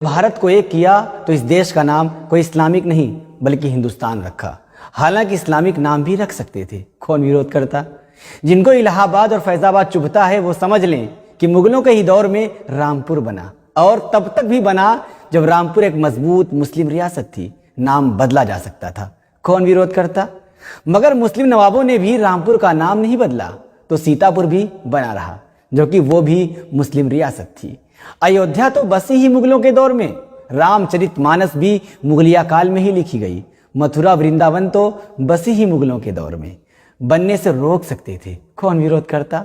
भारत को एक किया तो इस देश का नाम कोई इस्लामिक नहीं बल्कि हिंदुस्तान रखा। हालांकि इस्लामिक नाम भी रख सकते थे, कौन विरोध करता। जिनको इलाहाबाद और फैजाबाद चुभता है वो समझ लें कि मुगलों के ही दौर में रामपुर बना, और तब तक भी बना जब रामपुर एक मजबूत मुस्लिम रियासत थी। नाम बदला जा सकता था, कौन विरोध करता। मगर मुस्लिम नवाबों ने भी रामपुर का नाम नहीं बदला तो सीतापुर भी बना रहा, जो कि वो भी मुस्लिम रियासत थी। अयोध्या तो बसी ही मुगलों के दौर में, रामचरितमानस भी मुगलिया काल में ही लिखी गई। मथुरा वृंदावन तो बसी ही मुगलों के दौर में, बनने से रोक सकते थे, कौन विरोध करता।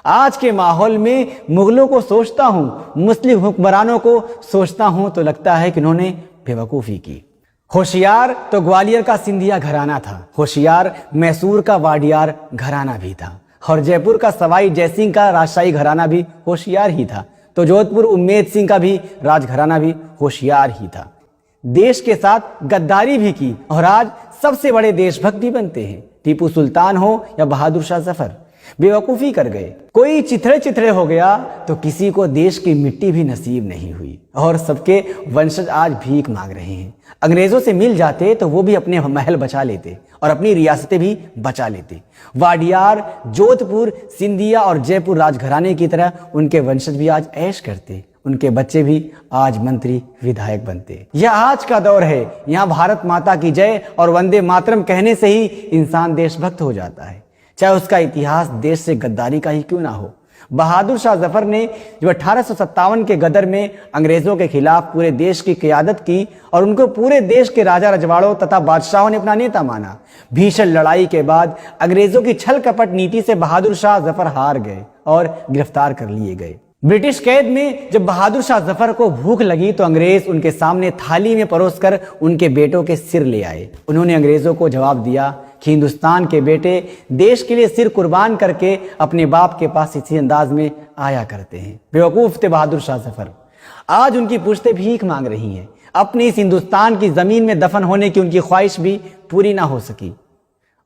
आज के माहौल में मुगलों को सोचता हूं, मुस्लिम हुक्मरानों को सोचता हूं तो लगता है कि उन्होंने बेवकूफ़ी की। होशियार तो ग्वालियर का सिंधिया घराना था, होशियार मैसूर का वाडियार घराना भी था, और जयपुर का सवाई जयसिंह का राजशाही घराना भी होशियार ही था, तो जोधपुर उम्मेद सिंह का भी राजघराना भी होशियार ही था। देश के साथ गद्दारी भी की और आज सबसे बड़े देशभक्त भी बनते हैं। टीपू सुल्तान हो या बहादुर शाह जफर, बेवकूफ़ी कर गए। कोई चिथड़े चिथड़े हो गया तो किसी को देश की मिट्टी भी नसीब नहीं हुई, और सबके वंशज आज भीख मांग रहे हैं। अंग्रेजों से मिल जाते तो वो भी अपने महल बचा लेते और अपनी रियासतें भी बचा लेते। वाडियार, जोधपुर, सिंधिया और जयपुर राजघराने की तरह उनके वंशज भी आज ऐश करते, उनके बच्चे भी आज मंत्री विधायक बनते। यह आज का दौर है, यहाँ भारत माता की जय और वंदे मातरम कहने से ही इंसान देशभक्त हो जाता है, चाहे उसका इतिहास देश से गद्दारी का ही क्यों ना हो। बहादुर शाह जफर ने जो 1857 के गदर में अंग्रेजों के खिलाफ पूरे देश की क़यादत की और उनको पूरे देश के राजा रजवाड़ों तथा बादशाहों ने अपना नेता माना, भीषण लड़ाई के बाद अंग्रेजों की छल कपट नीति से बहादुर शाह जफर हार गए और गिरफ्तार कर लिए गए। ब्रिटिश कैद में जब बहादुर शाह जफर को भूख लगी तो अंग्रेज उनके सामने थाली में परोसकर उनके बेटों के सिर ले आए। उन्होंने अंग्रेजों को जवाब दिया कि हिंदुस्तान के बेटे देश के लिए सिर कुर्बान करके अपने बाप के पास इसी अंदाज में आया करते हैं। बेवकूफ थे बहादुर शाह जफर। आज उनकी पुश्तें भीख मांग रही हैं। अपनी इस हिंदुस्तान की जमीन में दफन होने की उनकी ख्वाहिश भी पूरी ना हो सकी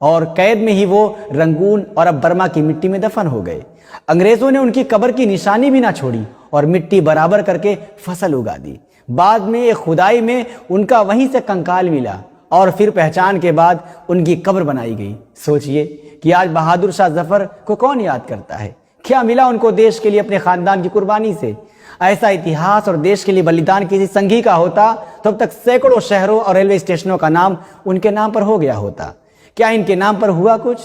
और कैद में ही वो रंगून और अब बर्मा की मिट्टी में दफन हो गए। अंग्रेजों ने उनकी कब्र की निशानी भी ना छोड़ी और मिट्टी बराबर करके फसल उगा दी। बाद में एक खुदाई में उनका वहीं से कंकाल मिला और फिर पहचान के बाद उनकी कब्र बनाई गई। सोचिए कि आज बहादुर शाह जफर को कौन याद करता है, क्या मिला उनको देश के लिए अपने खानदान की कुर्बानी से। ऐसा इतिहास और देश के लिए बलिदान किसी संघी का होता तो अब तक सैकड़ों शहरों और रेलवे स्टेशनों का नाम उनके नाम पर हो गया होता। क्या इनके नाम पर हुआ कुछ?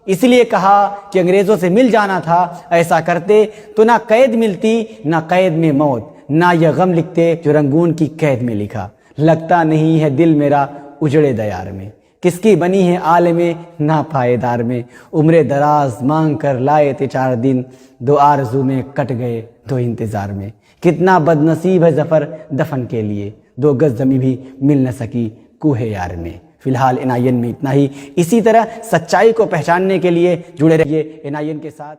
इसलिए कहा कि अंग्रेजों से मिल जाना था, ऐसा करते तो ना कैद मिलती ना कैद में मौत, ना यह गम लिखते जो रंगून की कैद में लिखा। लगता नहीं है दिल मेरा उजड़े दयार में, किसकी बनी है आलमे ना पायेदार में। उम्र दराज मांग कर लाए थे 4 दिन, 2 आरज़ू में कट गए 2 इंतजार में। कितना बदनसीब है जफर दफन के लिए, 2 गज जमी भी मिल न सकी कूहे यार में। फिलहाल NIN में इतना ही। इसी तरह सच्चाई को पहचानने के लिए जुड़े रहिए NIN के साथ।